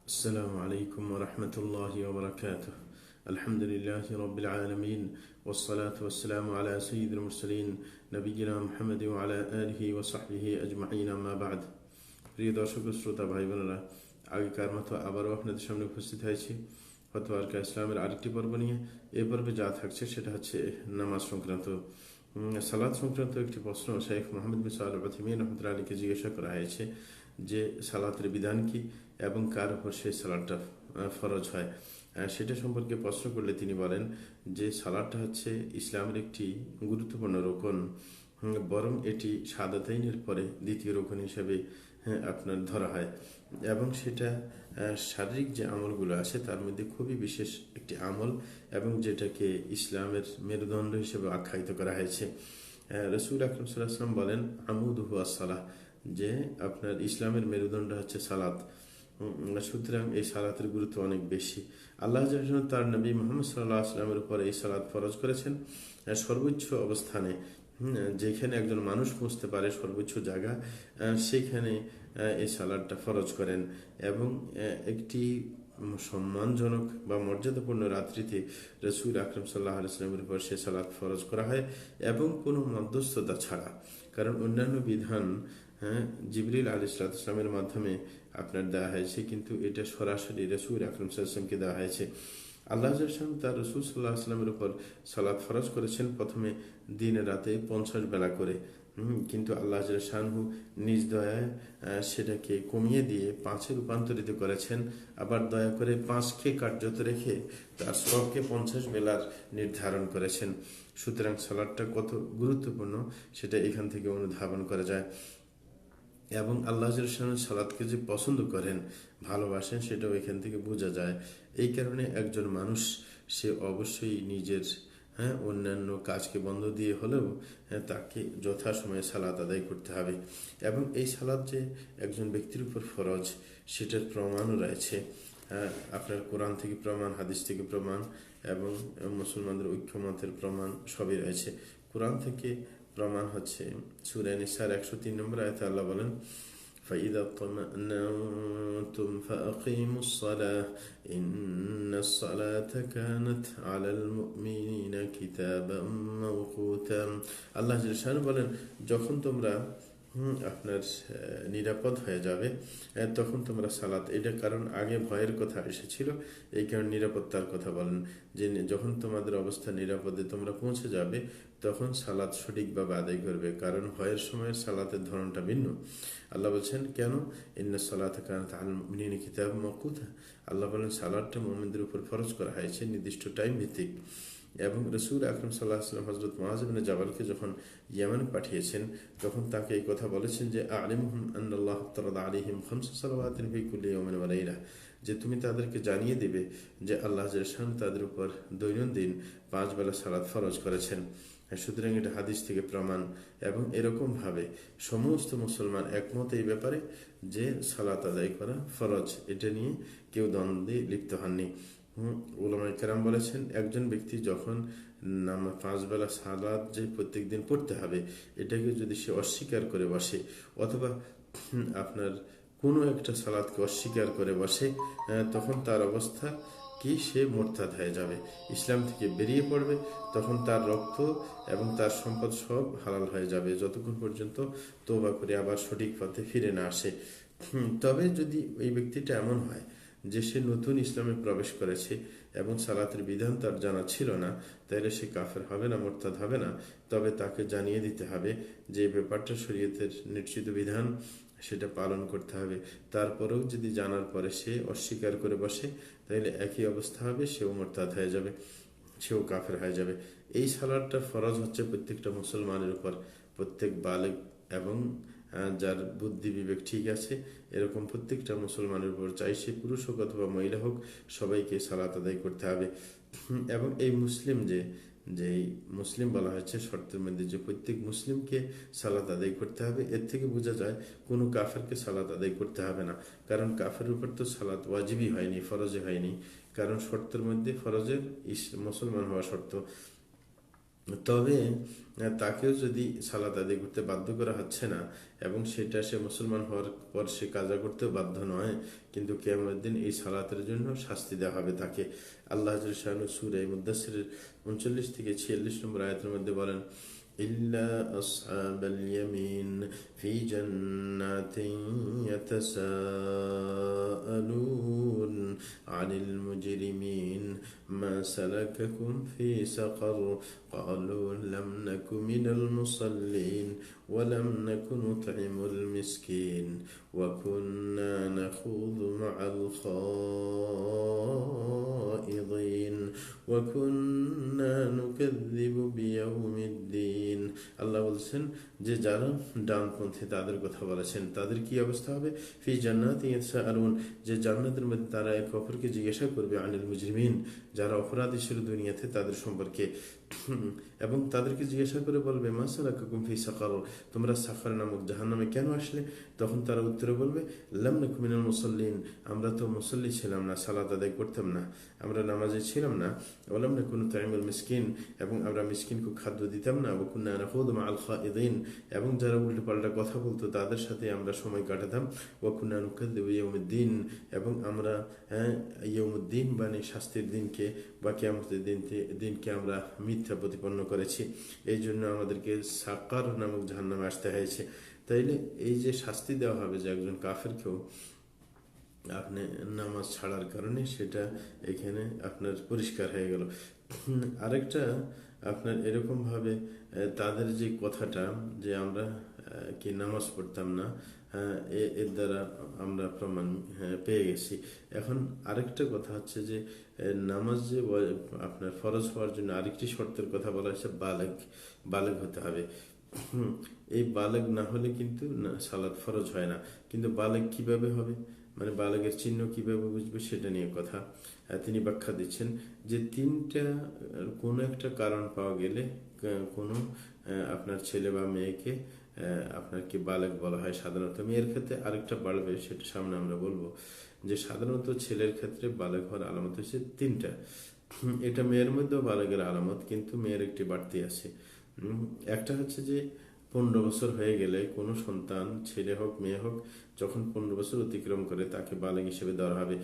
السلام عليكم ورحمة الله وبركاته. الحمد لله رب العالمين والصلاة والسلام على سيد المرسلين نبينا محمد وعلى آله وصحبه أجمعين أما بعد. প্রিয় দর্শক ও শ্রোতা ভাই বোনেরা, আগেকার মতো আবারও আপনাদের সামনে উপস্থিত হয়েছি ফতোয়া আরকা ইসলামের আরেকটি পর্ব নিয়ে। এ পর্বে যা থাকছে সেটা হচ্ছে নামাজ সংক্রান্ত, সালাত সংক্রান্ত একটি প্রশ্ন শেখ মোহাম্মদ বিন সালেহ আল উসাইমিন রহমতুল্লাহ আলাইহিকে জিজ্ঞাসা করা হয়েছে যে সালাতের বিধান কি এবং কার উপর সেই সালাতটা ফরজ হয়। সেটা সম্পর্কে প্রশ্ন করলে তিনি বলেন যে সালাতটা হচ্ছে ইসলামের একটি গুরুত্বপূর্ণ রোকন, বরং এটি শাহাদাতাইনের পরে দ্বিতীয় রোকন হিসেবে আপনার ধরা হয় এবং সেটা শারীরিক যে আমলগুলো আছে তার মধ্যে খুবই বিশেষ একটি আমল এবং যেটাকে ইসলামের মেরুদণ্ড হিসেবে আখ্যায়িত করা হয়েছে। রসুল আকরম সাল্লাল্লাহু আলাইহি ওয়াসাল্লাম বলেন আমুদুহু আস-সালাহ, যে আপনার ইসলামের মেরুদণ্ড হচ্ছে সালাত। সুতরাং এই সালাতের গুরুত্ব অনেক বেশি। আল্লাহ তার নবী মুহাম্মদ সাল্লাল্লাহু আলাইহি ওয়াসাল্লামের উপর এই সালাত ফরজ করেছেন সর্বোচ্চ অবস্থানে, যেখানে একজন মানুষ পৌঁছতে পারে সর্বোচ্চ জায়গা, সেখানে এই সালাদটা ফরজ করেন এবং একটি সম্মানজনক বা মর্যাদাপূর্ণ রাত্রিতে রসুল আকরম সাল্লাল্লাহু আলাইহি ওয়াসাল্লামের উপর সে সালাত ফরজ করা হয় এবং কোনো মধ্যস্থতা ছাড়া। কারণ অন্যান্য বিধান জিবরিল আলাইহিস সালামের মাধ্যমে আপনার দেওয়া হয়েছে, কিন্তু এটা সরাসরি রসুল আকরম সাল্লাল্লাহু আলাইহি ওয়াসাল্লামকে দেওয়া হয়েছে। আল্লাহ তার রসুল সাল্লাহ আসলামের উপর সালাত ফরজ করেছেন প্রথমে দিনে রাতে 50 বেলা করে, কিন্তু আল্লাহ শানহু নিজ দয়ায় সেটাকে কমিয়ে দিয়ে 5-এ রূপান্তরিত করেছেন। আবার দয়া করে 5কে কার্যত রেখে তার সবকে 50 বেলার নির্ধারণ করেছেন। সুতরাং সালাতটা কত গুরুত্বপূর্ণ সেটা এখান থেকে অনুধাবন করা যায় এবং আল্লাহ সালাতকে যে পছন্দ করেন, ভালোবাসেন, সেটাও এখান থেকে বোঝা যায়। এই কারণে একজন মানুষ সে অবশ্যই নিজের অন্যান্য কাজকে বন্ধ দিয়ে হলেও তাকে যথাসময়ে সালাত আদায় করতে হবে এবং এই সালাত যে একজন ব্যক্তির উপর ফরজ সেটার প্রমাণও রয়েছে। আপনার কোরআন থেকে প্রমাণ, হাদিস থেকে প্রমাণ এবং মুসলমানদের ঐক্যমতের প্রমাণ সবই রয়েছে। কোরআন থেকে প্রমাণ হচ্ছে সূরা নিসার 103 নম্বর আয়াতে আল্লাহ বলেন فَإِذَا اطْمَأْنَنْتُمْ فَأَقِيمُوا الصَّلَاةَ إِنَّ الصَّلَاةَ كَانَتْ عَلَى الْمُؤْمِنِينَ كِتَابًا مَوْقُوتًا। আল্লাহ জাল্লাহু বলেন যখন তোমরা আপনার নিরাপদ হয়ে যাবে তখন তোমরা সালাত, এটা কারণ আগে ভয়ের কথা এসেছিল, এই কারণে নিরাপত্তার কথা বলেন যে যখন তোমাদের অবস্থা নিরাপদে তোমরা পৌঁছে যাবে তখন সালাত সঠিকভাবে আদায় করবে, কারণ ভয়ের সময়ের সালাতের ধরনটা ভিন্ন। আল্লাহ বলছেন কেন, ইন্নাস সালাতা কানাত আলাল মুমিনিনা কিতাবাম মাওকুতা। আল্লাহ বলেন সালাতটা মুমিনদের উপর ফরজ করা হয়েছে নির্দিষ্ট টাইম ভিত্তিক। এবং রসুল আকরম সাল্লাল্লাহু আলাইহি ওয়াসাল্লাম হযরত মুআয ইবনে জাবালকে যখন ইয়েমেনে পাঠিয়েছেন তখন তাকে এই কথা বলেছেন যে আলিমহুম আন্নাল্লাহ তারাদা আলাইহিম খামসা সালাওয়াতিন ফি কুল্লি ইয়াওমিন ওয়া লাইলা, যে তুমি তাদেরকে জানিয়ে দিবে যে আল্লাহ জাল্লাহু তাদের উপর দৈনন্দিন 5 বেলা সালাত ফরজ করেছেন। সুতরাং এটা হাদিস থেকে প্রমাণ এবং এরকম ভাবে সমস্ত মুসলমান একমত এই ব্যাপারে যে সালাত আদায় করা ফরজ, এটা নিয়ে কেউ দ্বন্দ্বে লিপ্ত হননি। উলামায়ে কেরাম বলেছেন একজন ব্যক্তি যখন 5 বেলা সালাত যে প্রত্যেক দিন পড়তে হবে এটাকে যদি সে অস্বীকার করে বসে অথবা আপনার কোনো একটা সালাতকে অস্বীকার করে বসে তখন তার অবস্থা কি, সে মোরতাদ হয়ে যাবে, ইসলাম থেকে বেরিয়ে পড়বে। তখন তার রক্ত এবং তার সম্পদ সব হালাল হয়ে যাবে যতক্ষণ পর্যন্ত তওবা করে আবার সঠিক পথে ফিরে না আসে। তবে যদি এই ব্যক্তিটা এমন হয় যে সে নতুন ইসলামে প্রবেশ করেছে এবং সালাতের বিধান তার জানা ছিল না, তাহলে সে কাফের হবে না, মোরতাদ হবে না। তবে তাকে জানিয়ে দিতে হবে যে ব্যাপারটা শরীয়তের নিশ্চিত বিধান, সেটা পালন করতে হবে। তারপরেও যদি জানার পরে সে অস্বীকার করে বসে তাহলে একই অবস্থা হবে, সেও মোরতাদ হয়ে যাবে, সেও কাফের হয়ে যাবে। এই সালাতটা ফরজ হচ্ছে প্রত্যেকটা মুসলমানের উপর, প্রত্যেক বালেগ এবং যার বুদ্ধি বিবেক ঠিক আছে এরকম প্রত্যেকটা মুসলমানের উপর, চাই সে পুরুষ হোক অথবা মহিলা হোক, সবাইকে সালাত আদায় করতে হবে। এবং এই মুসলিম যেই মুসলিম বলা হয়েছে শর্তের মধ্যে যে প্রত্যেক মুসলিমকে সালাত আদায় করতে হবে, এর থেকে বোঝা যায় কোনো কাফেরকে সালাত আদায় করতে হবে না, কারণ কাফের উপর তো সালাত ওয়াজিবই হয়নি, ফরজে হয়নি, কারণ শর্তের মধ্যে ফরজের মুসলমান হওয়া শর্ত। তবে তাকেও যদি সালাত আদায় করতে বাধ্য করা হচ্ছে না এবং সেটা সে মুসলমান হওয়ার পর সে কাজা করতেও বাধ্য নয়, কিন্তু কিয়ামতের দিন এই সালাতের জন্য শাস্তি দেওয়া হবে তাকে। আল্লাহ সূরা মুদাসসিরের 39 থেকে 46 নম্বর আয়াতের মধ্যে বলেন, ইল্লা আসহাবাল ইয়ামিন ফি জান্নাতিন ইয়াতাসাআলুন আনিল মুজরিমিন মা সালাকাকুম ফি সাকার قالوا لم نك من المصلين ولم نك نطعم المسكين وكنا نخوض مع الخائضين وكنا نكذب بيوم الدين। আল্লাহ বলছেন যে যারা ডানপন্থী তাদের কথা বলেছেন তাদের কি অবস্থা হবে, ফি জান্নাতি ইয়াতাসাআলুন, যে জান্নাতের মধ্যে তারা এক অপরকে জিজ্ঞাসা করবে, আনিল মুজরিমিন, যারা অপরাধী ছিল দুনিয়াতে তাদের সম্পর্কে, এবং তাদেরকে জিজ্ঞাসা করে বলবে, মা সালাকাকুম ফি সাকার, তোমরা সাকার নামক জাহান্নামে কেন আসলে? তখন তারা উত্তরে বলবে, লাম নাকু মিনাল মুসাল্লিন, আমরা তো মুসল্লি ছিলাম না, সালাত আদায় করতাম না, আমরা নামাজে ছিলাম না, ওয়ালাম নাকু নুতঈমুল মিসকিন, এবং আমরা মিসকিনকে খাদ্য দিতাম না, ওয়া কুন্না নাখুদু মাআল খাইদিন, এবং যারা উল্টোপাল্টা কথা বলতো তাদের সাথে আমরা সময় কাটাতাম, ওয়া কুন্না নুকাযযিবু বিয়াউমিদ্দিন, এবং আমরা ইয়াউমুদ্দিন মানে শাস্তির দিনকে বা কিয়ামতের দিনকে আমরা মিথ্যা প্রতিপন্ন করেছি, এই জন্য আমাদেরকে সাকার নামক জাহান্নামে আসতে হয়েছে। তাইলে এই যে শাস্তি দেওয়া হবে যে একজন কাফেরকেও আপনি নামাজ ছাড়ার কারণে, সেটা এখানে আপনার পরিষ্কার হয়ে গেল। আরেকটা আপনার এরকমভাবে তাদের যে কথাটা যে আমরা কি নামাজ পড়তাম না, এর দ্বারা আমরা প্রমাণ পেয়ে গেছি। এখন আরেকটা কথা হচ্ছে যে নামাজ যে আপনার ফরজ হওয়ার জন্য আরেকটি শর্তের কথা বলা হয়েছে, বালেগ হতে হবে। এই বালেগ না হলে কিন্তু সালাত ফরজ হয় না। কিন্তু বালেগ কিভাবে হবে, মানে বালেগের চিহ্ন কিভাবে বুঝবে, সেটা নিয়ে কথা তিনি ব্যাখ্যা দিচ্ছেন যে তিনটা কোনো একটা কারণ পাওয়া গেলে কোনো আপনার ছেলে বা মেয়েকে আপনার কি বালেগ বলা হয় সাধারণত। মেয়ের ক্ষেত্রে আরেকটা বাড়বে, সেটা সামনে আমরা বলবো, যে সাধারণত ছেলের ক্ষেত্রে বালেগ হওয়ার আলামত হচ্ছে তিনটা। এটা মেয়ের মধ্যেও বালেগের আলামত, কিন্তু মেয়ের একটি বাড়তি আছে। একটা হচ্ছে যে 15 বছর হয়ে গেলে কোনো সন্তান, ছেলে হোক মেয়ে হোক, যখন 15 বছর অতিক্রম করে তাকে বালেগ হিসেবে ধরা হবে।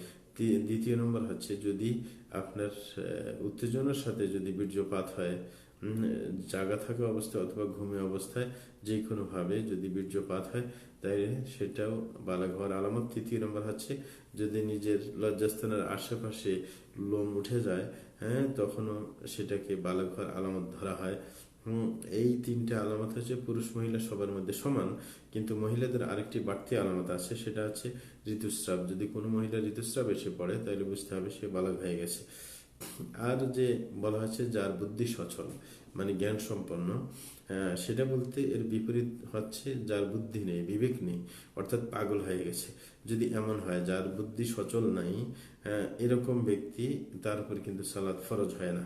দ্বিতীয় নম্বর হচ্ছে যদি আপনার উত্তেজনার সাথে যদি বীর্যপাত হয়, জাগা থাকা অবস্থায় অথবা ঘুমে অবস্থায় যে কোনোভাবে যদি বীর্যপাত হয়, তাই সেটাও বালেগ হওয়ার আলামত। তৃতীয় নম্বর হচ্ছে যদি নিজের লজ্জাস্থানের আশেপাশে লোম উঠে যায়, তখনও সেটাকে বালেগ হওয়ার আলামত ধরা হয়। এই তিনটা আলামত হচ্ছে পুরুষ মহিলা সবার মধ্যে সমান, কিন্তু মহিলাদের আরেকটি বাড়তি আলামত আছে, সেটা হচ্ছে ঋতুস্রাব। যদি কোনো মহিলা ঋতুস্রাব এসে পড়ে তাহলে বুঝতে হবে সে বালক হয়ে গেছে। আর যে বলা হচ্ছে যার বুদ্ধি সচল মানে জ্ঞান সম্পন্ন, সেটা বলতে এর বিপরীত হচ্ছে যার বুদ্ধি নেই, বিবেক নেই, অর্থাৎ পাগল হয়ে গেছে। যদি এমন হয় যার বুদ্ধি সচল নাই, এরকম ব্যক্তি, তার উপর কিন্তু সালাত ফরজ হয় না।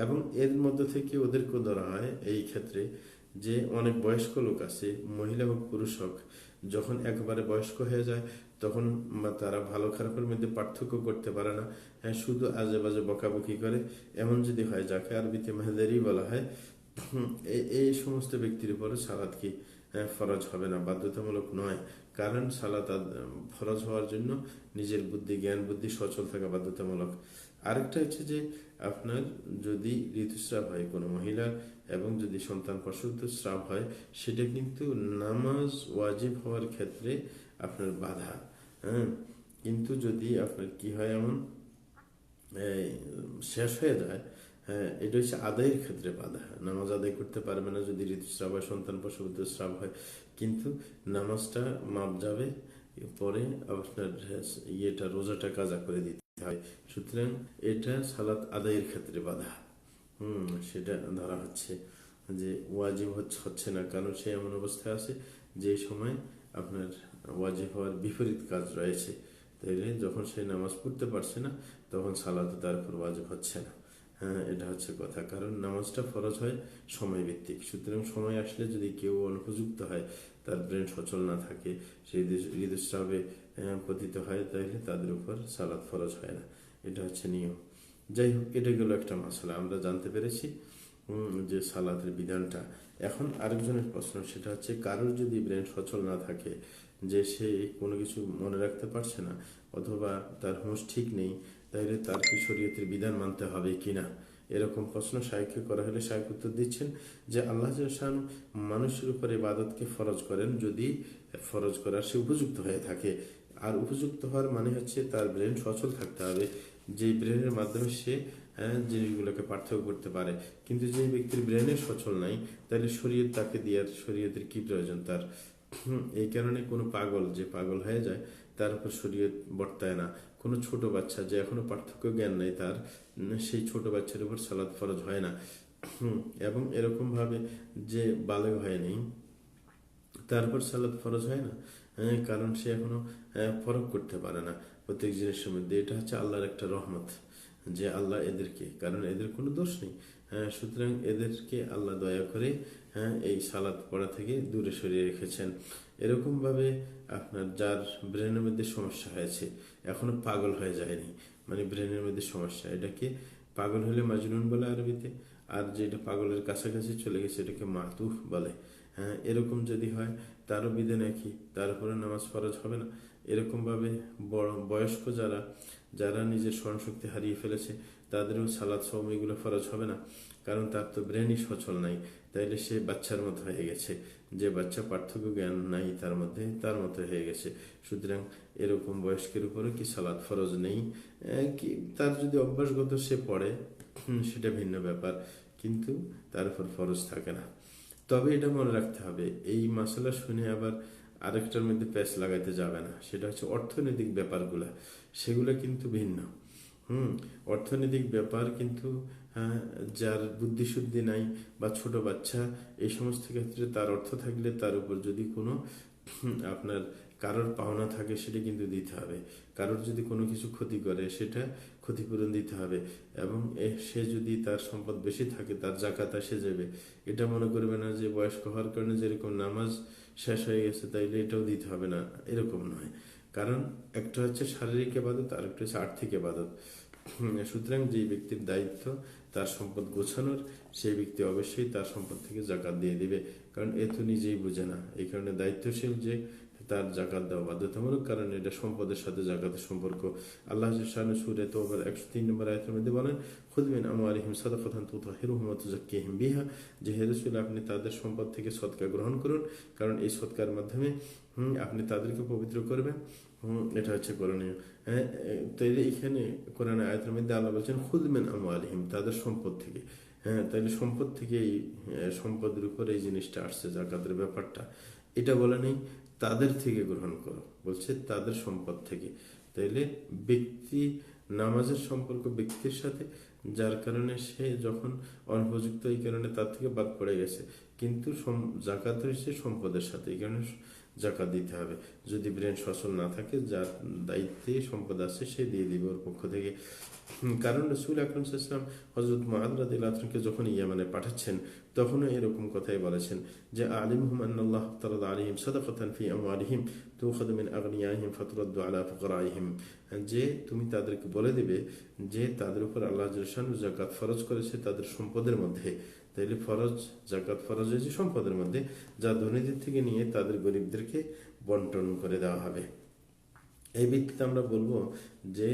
এবং এর মধ্যে থেকে ওদেরকেও ধরা হয় এই ক্ষেত্রে যে অনেক বয়স্ক লোক আছে, মহিলা হোক পুরুষ হোক, যখন একবারে বয়স্ক হয়ে যায় তখন তারা ভালো খারাপের মধ্যে পার্থক্য করতে পারে না, শুধু আজে বাজে বকাবকি করে, এমন যদি হয়, যাকে আরবিতে মেহদারি বলা হয়, এই সমস্ত ব্যক্তির উপরে সালাত কি ফরজ হবে না, বাধ্যতামূলক নয়। কারণ সালাত ফরজ হওয়ার জন্য নিজের বুদ্ধি, জ্ঞান বুদ্ধি সচল থাকা বাধ্যতামূলক। আরেকটা হচ্ছে যে আপনার যদি ঋতুস্রাব হয় কোনো মহিলার এবং যদি সন্তান প্রসূতিস্রাব হয়, সেটা কিন্তু নামাজ ওয়াজিব হওয়ার ক্ষেত্রে আপনার বাধা। কিন্তু যদি আপনার কি হয় এমন শেষ হয়ে যায়, এটা হচ্ছে আদায়ের ক্ষেত্রে বাধা। নামাজ আদায় করতে পারবে না যদি ঋতুস্রাব হয়, সন্তান প্রসূতিস্রাব হয়, কিন্তু নামাজটা মাপ যাবে, পরে আপনার রোজাটা কাজা করে দিতে হয়। সুতরাং এটা সালাত আদায়ের ক্ষেত্রে বাধা। সেটা ধরা হচ্ছে যে ওয়াজিব হচ্ছে না, কারণ সে এমন অবস্থায় আছে যে সময় আপনার ওয়াজিব হওয়ার বিপরীত কাজ রয়েছে। তাইলে যখন সে নামাজ পড়তে পারছে না, তখন সালাত তার উপর ওয়াজিব হচ্ছে না। এটা হচ্ছে কথা, কারণ নামাজটা ফরজ হয় সময় ভিত্তিক। সুতরাং সময় আসলে যদি কেউ অনুপযুক্ত হয়, তার ব্রেন সচল না থাকে, সেই ঋতুস্রাবে পতিত হয়, তাহলে তাদের উপর সালাত ফরজ হয় না। এটা হচ্ছে নিয়ম। যাই হোক, এটা গেল একটা মাসলা, আমরা জানতে পেরেছি যে সালাতের বিধানটা। এখন আরেকজনের প্রশ্ন, সেটা হচ্ছে কারোর যদি ব্রেন সচল না থাকে, যে সে কোনো কিছু মনে রাখতে পারছে না অথবা তার হুঁশ ঠিক নেই, তাইলে তার কি শরীয়তের বিধান মানতে হবে কিনা, এরকম প্রশ্ন শাইখকে করা হলে শাইখ উত্তর দিচ্ছেন যে আল্লাহ শান মানুষের উপর ইবাদতকে ফরজ করেন যদি ফরজ করার সে উপযুক্ত হয়ে থাকে। আর উপযুক্ত হওয়ার মানে হচ্ছে তার ব্রেন সচল থাকতে হবে, যে ব্রেনের মাধ্যমে সে জিনিসগুলোকে পার্থক্য করতে পারে। কিন্তু যে ব্যক্তির ব্রেনের সচল নাই, তাহলে শরীয়ত তাকে দেওয়ার শরীয়তের কি প্রয়োজন তার? এই কারণে কোনো পাগল যে পাগল হয়ে যায় তার উপর শরীয়ত বর্তায় না। কোনো ছোট বাচ্চা যে এখনো পার্থক্য জ্ঞান নেই তার, সেই ছোট বাচ্চার উপর সালাত ফরজ হয় না। এবং এরকম ভাবে যে বালেগ হয়নি তার উপর সালাত ফরজ হয় না, কারণ সে এখনো ফরক করতে পারে না প্রত্যেক জিনিসের মধ্যে। এটা হচ্ছে আল্লাহর একটা রহমত যে আল্লাহ এদেরকে, কারণ এদের কোনো দোষ নেই, সুতরাং এদেরকে আল্লাহ দয়া করে এই সালাত পড়া থেকে দূরে সরিয়ে রেখেছেন। এরকম ভাবে আপনার যার ব্রেনের মধ্যে সমস্যা হয়েছে, এখনো পাগল হয়ে যায়নি, মানে ব্রেনের মধ্যে সমস্যা, এটাকে পাগল হলে মাজনুন বলে আরবিতে, আর যেটা পাগলের কাছাকাছি চলে গেছে এটাকে মাতুফ বলে। এরকম যদি হয় তারও বিধান একই, তার উপরে নামাজ ফরজ হবে না। এরকম ভাবে বড় বয়স্ক যারা যারা নিজের স্মরণশক্তি হারিয়ে ফেলেছে তাদেরও সালাদ সওম এগুলো ফরজ হবে না, কারণ তার তো ব্রেনই সচল নাই। তাইলে সে বাচ্চার মতো হয়ে গেছে, যে বাচ্চা পার্থক্য জ্ঞান নাই তার মধ্যে, তার মতো হয়ে গেছে। সুতরাং এরকম বয়স্কের উপরে কি সালাদ ফরজ নেই? কি তার যদি অভ্যাসগত সে পড়ে সেটা ভিন্ন ব্যাপার, কিন্তু তার উপর ফরজ থাকে না। তবে এটা মনে রাখতে হবে, এই মশলা শুনে আবার আরেকটার মধ্যে প্যাচ লাগাইতে যাবে না, সেটা হচ্ছে অর্থনৈতিক ব্যাপারগুলা, সেগুলো কিন্তু ভিন্ন। অর্থনৈতিক ব্যাপার কিন্তু যার বুদ্ধিশুদ্ধি নাই বা ছোট বাচ্চা, এই সমস্ত ক্ষেত্রে তার অর্থ থাকলে তার উপর যদি কোনো আপনার কারোর পাওনা থাকে সেটা কিন্তু দিতে হবে। কারোর যদি কোনো কিছু ক্ষতি করে সেটা ক্ষতিপূরণ দিতে হবে, এবং সে যদি তার সম্পদ বেশি থাকে তার জাকাত এসে যাবে। এটা মনে করবে না যে বয়স্ক হওয়ার কারণে যেরকম নামাজ শেষ হয়ে গেছে তাইলে এটাও দিতে হবে না, এরকম নয়। কারণ একটা হচ্ছে শারীরিক ইবাদত আর একটা হচ্ছে আর্থিক ইবাদত। সুতরাং যে ব্যক্তির দায়িত্ব তার সম্পদ গোছানোর, সেই ব্যক্তি অবশ্যই তার সম্পদ থেকে জাকাত দিয়ে দিবে, কারণ এ তো নিজেই বুঝে না। এই কারণে দায়িত্বশীল যে তার জাকাত দেওয়া বাধ্যতামূলক, কারণ এটা সম্পদের সাথে জাকাতের সম্পর্ক। আল্লাহ সূরা তওবার 103 নম্বর আয়াতের মধ্যে বলেন, খুয মিন আমওয়ালিহিম সাদাকাতান তুতাহহিরুহুম ওয়া তুযাক্কিহিম বিহা, যে হে রাসূল আপনি তাদের সম্পদ থেকে সদকা গ্রহণ করুন, কারণ এই সদকার মাধ্যমে আপনি তাদেরকে পবিত্র করবেন। এটা হচ্ছে করণীয়। তাইলে এখানে কোরআন আয়াতের মধ্যে আল্লাহ বলছেন খুয মিন আমওয়ালিহিম, তাদের সম্পদ থেকে। তাইলে সম্পদ থেকে এই সম্পদের উপর এই জিনিসটা আসছে, জাকাতের ব্যাপারটা। এটা বলে নেই তাদের থেকে গ্রহণ করো, বলছে তাদের সম্পদ থেকে। তাইলে ব্যক্তি নামাজের সম্পর্ক ব্যক্তির সাথে, যার কারণে সে যখন অনুপযুক্ত এই কারণে তার থেকে বাদ পড়ে গেছে, কিন্তু জাকাত হয়েছে সম্পদের সাথে, এই কারণে জাকাত দিতে হবে। যদি ব্রেন সচল না থাকে, যার দায়িত্বে সম্পদ আছে সে দিয়ে দিবে ওর পক্ষ থেকে। কারণ রাসূল আকরাম সাল্লাল্লাহু আলাইহি ওয়াসাল্লাম হযরত মুআয রাদিয়াল্লাহু আনহুকে যখন ইয়ামানে পাঠাচ্ছেন তখনও এরকম কথাই বলেছেন যে আলিমহুম আন্নাল্লাহ তারাদা আলাইহিম সাদাকাতান ফি আমওয়ালিহিম তুখাযু মিন আগনিয়াহিম ফাতুরাদ্দু আলা ফুকারাইহিম, যে তুমি তাদেরকে বলে দিবে যে তাদের উপর আল্লাহ জাল্লাহু যাকাত ফরজ করেছে তাদের সম্পদের মধ্যে। তাইলে ফরজ জাকাত ফরজ হয়েছে সম্পদের মধ্যে, যা ধনীদের থেকে নিয়ে তাদের গরিবদেরকে বন্টন করে দেওয়া হবে। এই ভিত্তিতে আমরা বলবো যে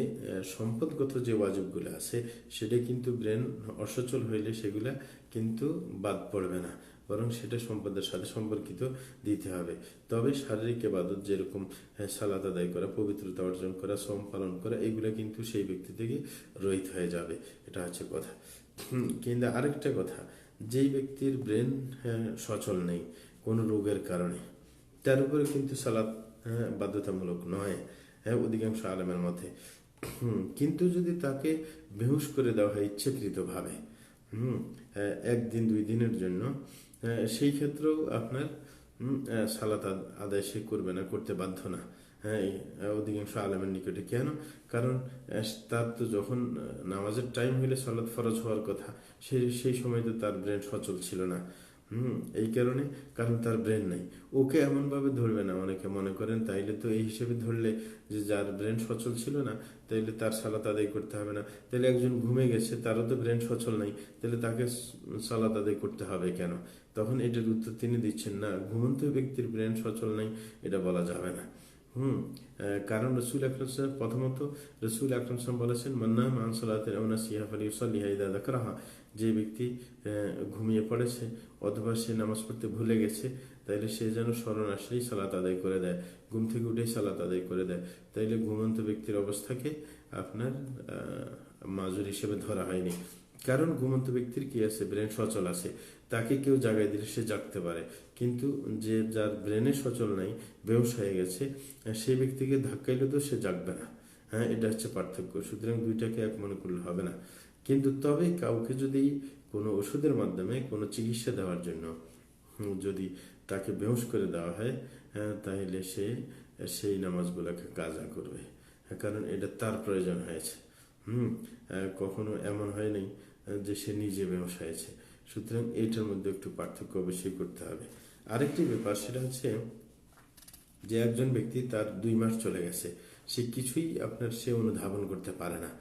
সম্পদগত যে ওয়াজিবগুলো আছে সেটা কিন্তু ব্রেন অসচল হইলে সেগুলা কিন্তু বাদ পড়বে না, বরং সেটা সম্পদের সাথে সম্পর্কিত দিতে হবে। তবে শারীরিক ইবাদত যেরকম সালাত আদায় করা, পবিত্রতা অর্জন করা, শ্রম পালন করা, এগুলা কিন্তু সেই ব্যক্তি থেকে রহিত হয়ে যাবে। এটা হচ্ছে কথা। কিন্তু আরেকটা কথা, যেই ব্যক্তির ব্রেন সচল নেই কোনো রোগের কারণে, তার উপরে কিন্তু সালাত বাধ্যতামূলক নয় অধিকাংশ আলেমের মতে। কিন্তু যদি তাকে বেহুশ করে দেওয়া হয় ইচ্ছাকৃতভাবে একদিন 2 দিনের জন্য, সেই ক্ষেত্রেও আপনার সালাত আদায় সে করবে না, করতে বাধ্য না অধিকাংশ আলেমের নিকটে। কেন? কারণ তার তো যখন নামাজের টাইম হইলে সালাত ফরজ হওয়ার কথা, সেই সময় তো তার ব্রেন সচল ছিল না। এই কারণে, কারণ তার ব্রেন নাই। ওকে এমনভাবে ধরবে না, অনেকে মনে করেন তাইলে তো এই হিসেবে ধরলে যে যার ব্রেন সচল ছিল না তাইলে তার সালাত আদায় করতে হবে না। তাহলে একজন ঘুমে গেছে, তারও তো ব্রেন সচল নাই, তাহলে তাকে সালাত আদায় করতে হবে কেন? তখন এটার উত্তর তিনি দিচ্ছেন, না, ঘুমন্ত ব্যক্তির ব্রেন সচল নাই এটা বলা যাবে না। কারণ রসুল আকরাম সাল্লাল্লাহু আলাইহি ওয়াসাল্লাম, প্রথমত রসুল আকরাম সাল্লাল্লাহু আলাইহি ওয়াসাল্লাম বলেছেন, মান্নাম আন সালাতিন আও নাসিহা ফালিউসাল্লিহা ইযা যাকারাহা। যে ব্যক্তি ঘুমিয়ে পড়েছে অথবা সে নামাজ পড়তে ভুলে গেছে, তাইলে সে যেন স্মরণ আসলেই সালাত আদায় করে দেয়, ঘুম থেকে উঠেই সালাত আদায় করে দেয়। তাইলে ঘুমন্ত ব্যক্তির অবস্থাকে আপনার মাজুর হিসেবে ধরা হয়নি। কারণ ঘুমন্ত ব্যক্তির কি আছে, ব্রেন সচল আছে, তাকে কেউ জাগাই দিলে সে জাগতে পারে। কিন্তু যে যার ব্রেনে সচল নাই, বেহুশ হয়ে গেছে, সেই ব্যক্তিকে ধাক্কাইলে তো সে জাগবে না। এটা হচ্ছে পার্থক্য। সুতরাং দুইটাকে এক মনে করলে হবে না। কিন্তু তবে কাউকে যদি কোনো ওষুধের মাধ্যমে কোনো চিকিৎসা দেওয়ার জন্য যদি তাকে বেহুশ করে দেওয়া হয়, তাহলে সে সেই নামাজগুলোকে কাজা করবে, কারণ এটা তার প্রয়োজন হয়েছে। কখনো এমন হয়নি যে সে নিজে বেহুশ হয়েছে। সুতরাং এইটার মধ্যে একটু পার্থক্য অবশ্যই করতে হবে। আরেকটি ব্যাপার, সেটা হচ্ছে যে একজন ব্যক্তি, তার 2 মাস চলে গেছে, সে কিছুই সে অনুধাবন করতে পারে না,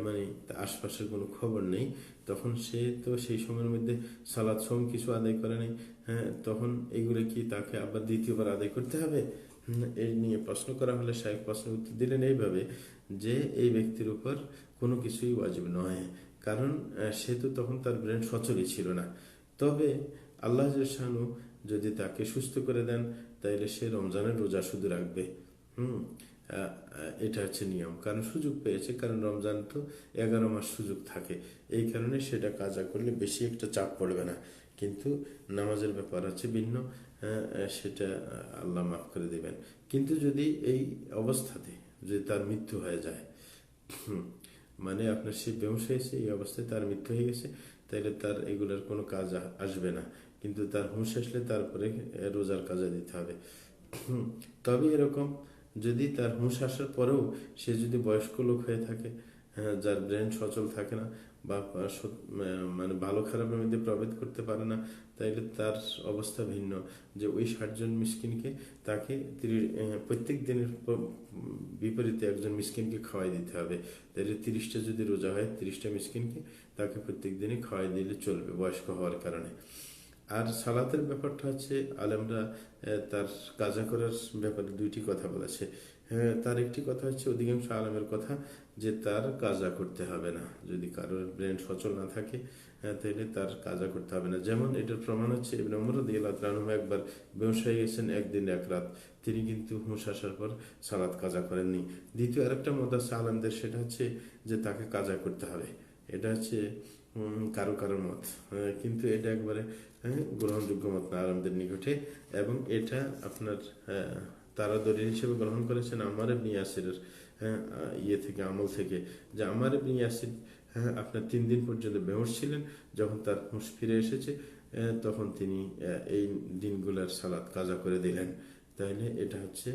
মানে আশপাশের কোনো খবর নেই, তখন সে তো সেই সময়ের মধ্যে সালাত সোম কিছু আদায় করে নাই। তখন এগুলো কি তাকে আবার দ্বিতীয়বার আদায় করতে হবে? এই নিয়ে প্রশ্ন করা হলে শায়েখ প্রশ্নের উত্তর দিলেন এইভাবে, যে এই ব্যক্তির উপর কোনো কিছুই ওয়াজিব নয়, কারণ সে তো তখন তার ব্রেন সচলই ছিল না। তবে আল্লাহ শানু যদি তাকে সুস্থ করে দেন, তাইলে সে রমজানের রোজা শুধু রাখবে। এটা হচ্ছে নিয়ম, কারণ সুযোগ পেয়েছে, কারণ রমজান তো 11 মাস সুযোগ থাকে, এই কারণে সেটা কাজা করলে বেশি একটা চাপ পড়বে না। কিন্তু নামাজের ব্যাপার হচ্ছে ভিন্ন, সেটা আল্লাহ মাফ করে দিবেন। কিন্তু যদি এই অবস্থাতে যদি তার মৃত্যু হয়ে যায়, মানে সে বেহুশ হয়েছে, এই অবস্থায় তার মৃত্যু হয়ে গেছে, তাহলে তার এগুলোর কোনো কাজ আসবে না। কিন্তু তার হুঁশ আসলে তারপরে রোজার কাজা দিতে হবে। তবে এরকম যদি তার হুঁশ আসার পরেও সে যদি বয়স্ক লোক হয়ে থাকে, যার ব্রেন সচল থাকে না, বা মানে ভালো খারাপের মধ্যে প্রভেদ করতে পারে না, তাইলে তার অবস্থা ভিন্ন। যে ওই 60 জন মিসকিনকে তাকে প্রত্যেক দিনের বিপরীতে একজন মিসকিনকে খাওয়াই দিতে হবে। তাহলে 30টা যদি রোজা হয়, 30টা মিসকিনকে তাকে প্রত্যেক দিনই খাওয়াই দিলে চলবে, বয়স্ক হওয়ার কারণে। আর সালাতের ব্যাপারটা হচ্ছে, আলেমরা তার কাজা করার ব্যাপারে 2টি কথা বলেছে। তার একটি কথা হচ্ছে, অধিকাংশ আলেমের কথা, যে তার কাজা করতে হবে না। যদি কারোর ব্রেন সচল না থাকে, তাহলে তার কাজা করতে হবে না। যেমন এটার প্রমাণ হচ্ছে, ইবনে ওমর রাদিয়াল্লাহু তাআলা আনহু একবার বেহুশ হয়ে গেছেন, একদিন এক রাত, তিনি কিন্তু হুঁশ আসার পর সালাত কাজা করেননি। দ্বিতীয় আরেকটা মত আছে আলেমদের, সেটা হচ্ছে যে তাকে কাজা করতে হবে। এটা হচ্ছে কারো কারো মত, কিন্তু এটা একবারে গ্রহণযোগ্য মত না আলেমদের নিকটে। এবং এটা তারা দলিল হিসেবে গ্রহণ করেছেন আম্মার ইবনে ইয়াসিরের ইয়ে থেকে, আমল থেকে, যে আম্মার ইবনে ইয়াসির 3 দিন পর্যন্ত বেহুশ ছিলেন, যখন তার হুঁশ ফিরে এসেছে, তখন তিনি এই দিনগুলার সালাত কাজা করে দিলেন। তাইলে এটা হচ্ছে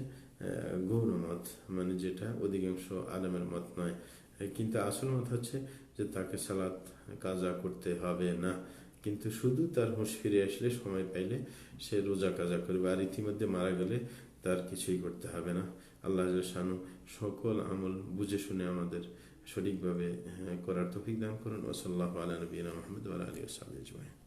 গৌণ মত, মানে যেটা অধিকাংশ আলেমের মত নয়। কিন্তু আসল মত হচ্ছে যে তাকে সালাত কাজা করতে হবে না, কিন্তু শুধু তার হুঁশ ফিরে আসলে, সময় পাইলে সে রোজা কাজা করবে, আর ইতিমধ্যে মারা গেলে তার কিছুই করতে হবে না। আল্লাহ শানু সকল আমল বুঝে শুনে আমাদের সঠিকভাবে করার তৌফিক দান করুন। ওয়া সাল্লাল্লাহু আলা নবিয়িনা মুহাম্মদ ওয়া আলা আলিহি ওয়া সাহবিহি আজমাইন।